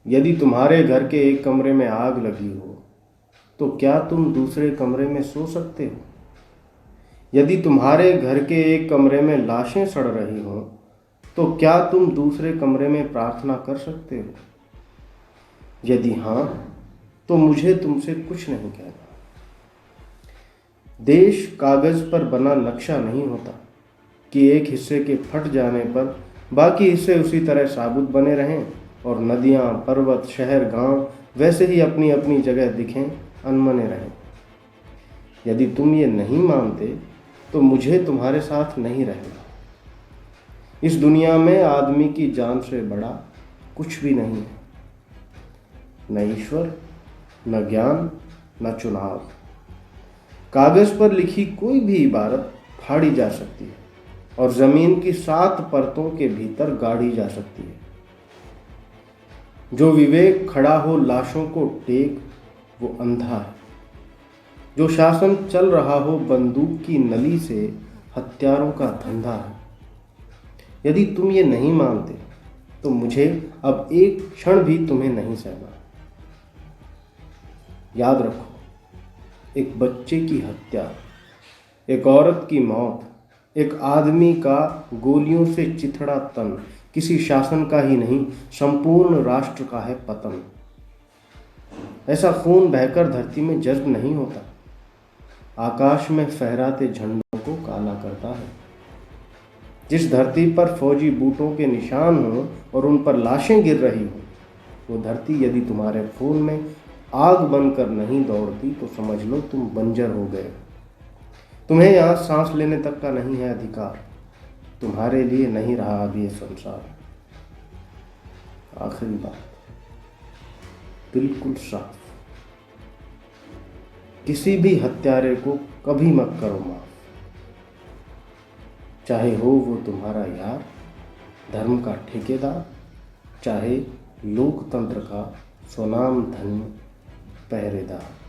यदि तुम्हारे घर के एक कमरे में आग लगी हो तो क्या तुम दूसरे कमरे में सो सकते हो? यदि तुम्हारे घर के एक कमरे में लाशें सड़ रही हों तो क्या तुम दूसरे कमरे में प्रार्थना कर सकते हो? यदि हाँ, तो मुझे तुमसे कुछ नहीं कहना। देश कागज पर बना नक्शा नहीं होता कि एक हिस्से के फट जाने पर बाकी हिस्से उसी तरह साबुत बने रहें और नदियाँ, पर्वत, शहर, गांव वैसे ही अपनी अपनी जगह दिखें, अनमने रहें। यदि तुम ये नहीं मानते तो मुझे तुम्हारे साथ नहीं रहना। इस दुनिया में आदमी की जान से बड़ा कुछ भी नहीं है, न ईश्वर, न ज्ञान, न चुनाव। कागज पर लिखी कोई भी इबारत फाड़ी जा सकती है और जमीन की 7 परतों के भीतर गाड़ी जा सकती है। जो विवेक खड़ा हो लाशों को टेक, वो अंधा है। जो शासन चल रहा हो बंदूक की नली से, हत्यारों का धंधा है। यदि तुम ये नहीं मानते तो मुझे अब एक क्षण भी तुम्हें नहीं सहना। याद रखो, एक बच्चे की हत्या, एक औरत की मौत, एक आदमी का गोलियों से चिथड़ा तन किसी शासन का ही नहीं, संपूर्ण राष्ट्र का है पतन। ऐसा खून बहकर धरती में जज्ब नहीं होता, आकाश में फहराते झंडों को काला करता है। जिस धरती पर फौजी बूटों के निशान हों और उन पर लाशें गिर रही हों, वो धरती यदि तुम्हारे खून में आग बनकर नहीं दौड़ती तो समझ लो तुम बंजर हो गए। तुम्हें यहाँ सांस लेने तक का नहीं है अधिकार। तुम्हारे लिए नहीं रहा अब ये संसार। आखिरी बात बिल्कुल साफ, किसी भी हत्यारे को कभी मत करो माफ। चाहे हो वो तुम्हारा यार, धर्म का ठेकेदार, चाहे लोकतंत्र का स्वनाम धन्य पहरेदार।